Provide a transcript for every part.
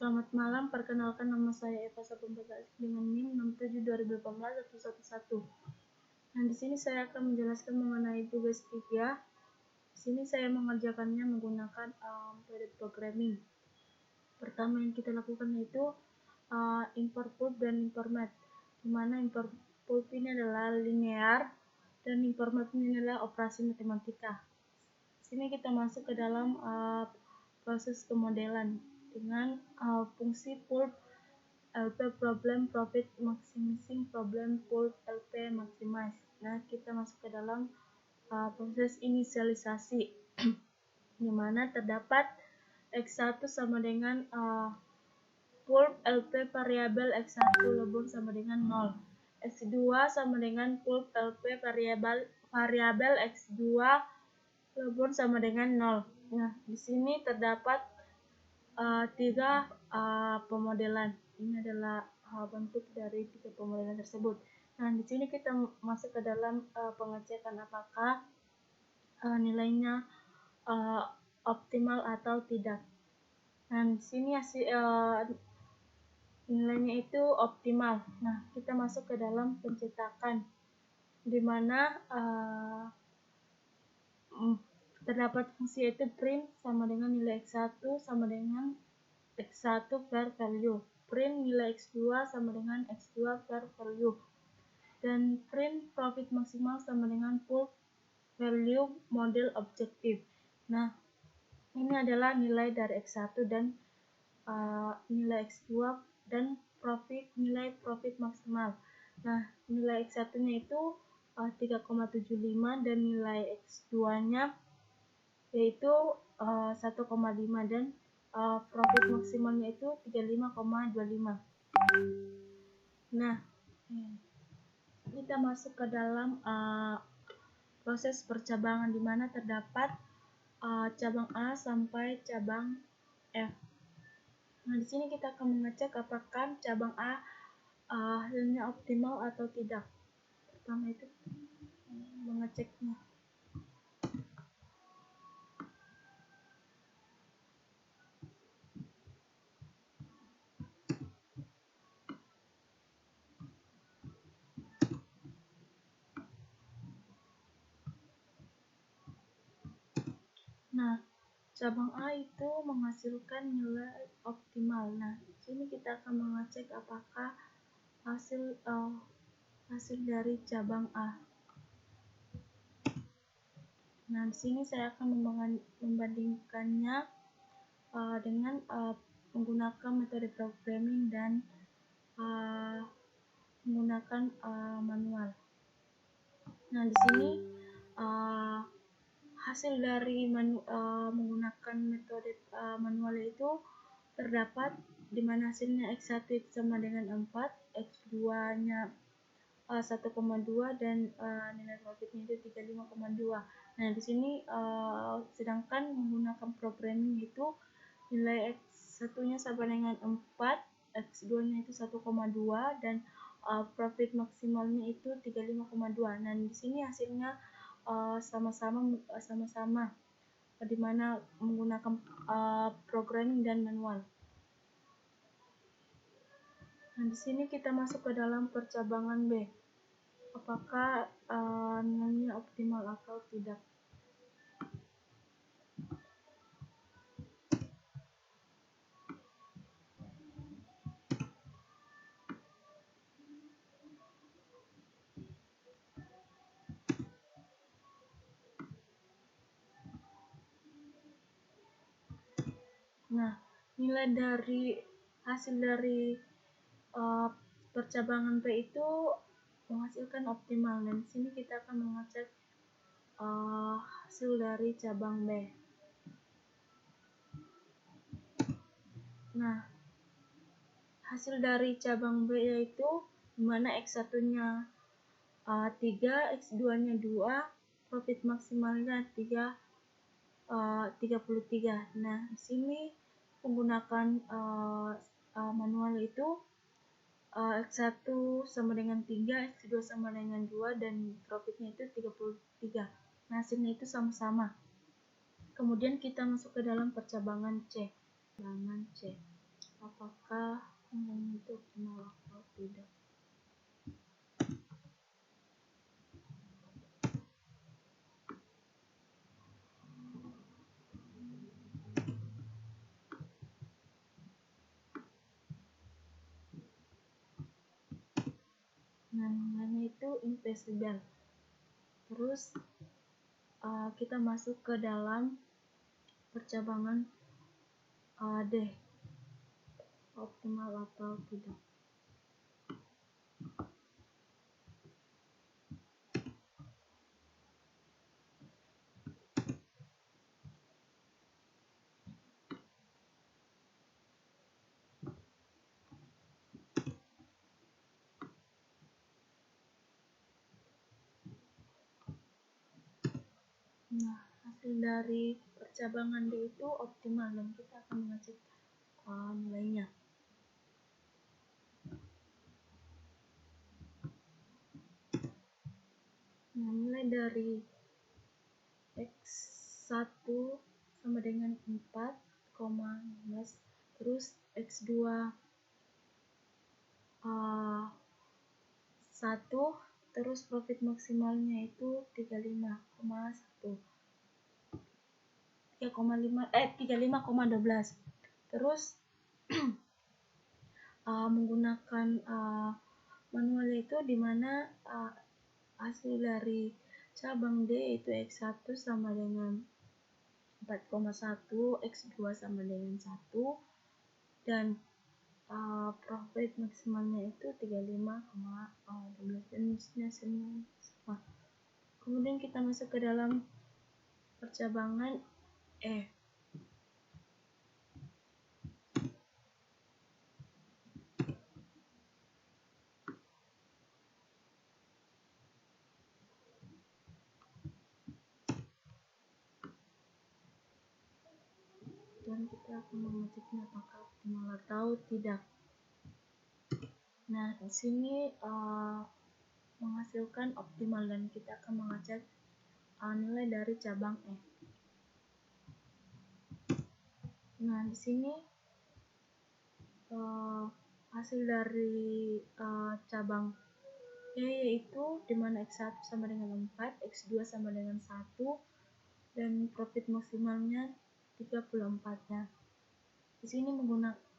Selamat malam, perkenalkan nama saya Eva Sapembeka dengan NIM 67 2018 Nah, di sini saya akan menjelaskan mengenai tugas 3. Di sini saya mengerjakannya menggunakan metode programming. Pertama yang kita lakukan yaitu import pulp dan import math, di mana import pulp ini adalah linear dan import math ini adalah operasi matematika. Di sini kita masuk ke dalam proses pemodelan dengan fungsi pulp LP problem profit maximizing problem pulp LP maximize. Nah, kita masuk ke dalam proses inisialisasi di mana terdapat X1 sama dengan pulp LP variabel X1 lebur sama dengan 0. X2 sama dengan pulp LP variabel X2 lebur sama dengan 0. Nah, di sini terdapat tiga pemodelan. Ini adalah bentuk dari tiga pemodelan tersebut. Nah, di sini kita masuk ke dalam pengecekan apakah nilainya optimal atau tidak. Nah, di sini nilainya itu optimal. Nah, kita masuk ke dalam pencetakan, di mana terdapat fungsi yaitu print sama dengan nilai X1 sama dengan X1 per value, print nilai X2 sama dengan X2 per value, dan print profit maksimal sama dengan pulp value model objektif. Nah, ini adalah nilai dari X1 dan nilai X2 dan nilai profit maksimal. Nah, nilai X1 nya itu 3,75 dan nilai X2 nya yaitu 1,5 dan profit maksimalnya itu 35,25. Nah, kita masuk ke dalam proses percabangan, di mana terdapat cabang A sampai cabang F. Nah, di sini kita akan mengecek apakah cabang A hasilnya optimal atau tidak. Pertama itu mengeceknya. Nah, cabang A itu menghasilkan nilai optimal. Nah, di sini kita akan mengecek apakah hasil dari cabang A. Nah, di sini saya akan membandingkannya dengan menggunakan metode programming dan menggunakan manual. Nah, di sini hasil dari menggunakan metode manual itu terdapat di mana hasilnya X1 itu sama dengan 4, X2 nya 1,2 dan nilai profitnya itu 35,2. Nah, di sini sedangkan menggunakan programming itu nilai X1 nya sama dengan 4, X2 nya itu 1,2 dan profit maksimalnya itu 35,2. Nah, di sini hasilnya sama-sama di mana menggunakan programming dan manual. Nah, di sini kita masuk ke dalam percabangan B. Apakah nilainya optimal atau tidak. Nah, nilai dari hasil dari percabangan B itu menghasilkan optimal, dan di sini kita akan mengecek hasil dari cabang B. Nah, hasil dari cabang B yaitu dimana X1 nya 3, X2 nya 2, profit maksimalnya 33. Nah, di sini menggunakan manual itu X1 sama dengan 3, X2 sama dengan 2, dan profitnya itu 33. Nah, hasilnya itu sama-sama. Kemudian kita masuk ke dalam percabangan C. apakah nilainya itu optimal atau tidak. Nah, nilainya itu invisible. Terus kita masuk ke dalam percabangan D, optimal atau tidak. Nah, hasil dari percabangan D itu optimal dan kita akan mengecek nilainya. Nah, nilai dari X1 sama dengan 4,15, terus X2 1, terus profit maksimalnya itu 35,12. Terus menggunakan manual itu dimana hasil dari cabang D itu X1 sama dengan 4,1, X2 sama dengan 1, dan profit maksimalnya itu 35,12 dan hasilnya sama. Kemudian kita masuk ke dalam percabangan E. Dan kita akan mengeceknya apakah optimal atau tidak. Nah, di sini menghasilkan optimal dan kita akan mengecek nilai dari cabang E. Nah, di sini hasil dari cabang E yaitu dimana X1 sama dengan 4, X2 sama dengan 1, dan profit maksimalnya 34-nya. Di sini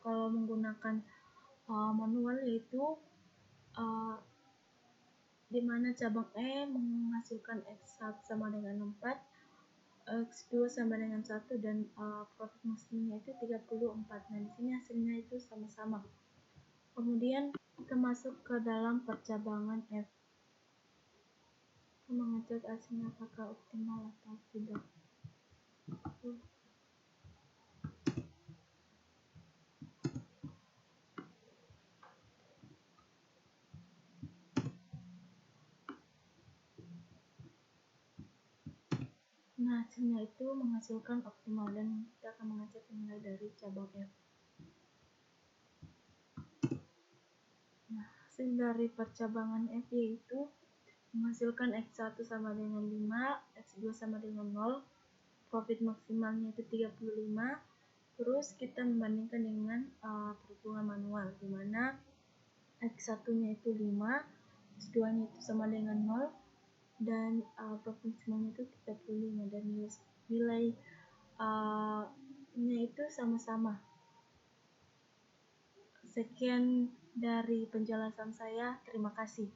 kalau menggunakan manual yaitu dimana cabang E menghasilkan X1 sama dengan 4, X2 sama dengan 1, dan profit maksimalnya itu 34. Nah, di sini hasilnya itu sama-sama. Kemudian kita masuk ke dalam percabangan F. Kita mengecek hasilnya apakah optimal atau tidak. Nah, hasilnya itu menghasilkan optimal dan kita akan mengecek nilai dari cabang F. Nah, hasil dari percabangan F yaitu menghasilkan X1 sama dengan 5, X2 sama dengan 0, profit maksimalnya itu 35. Terus kita membandingkan dengan perhitungan manual, di mana X1-nya itu 5, X2-nya itu sama dengan 0, dan profit maksimalnya itu 35, dan nilai nya itu sama-sama. Sekian dari penjelasan saya, terima kasih.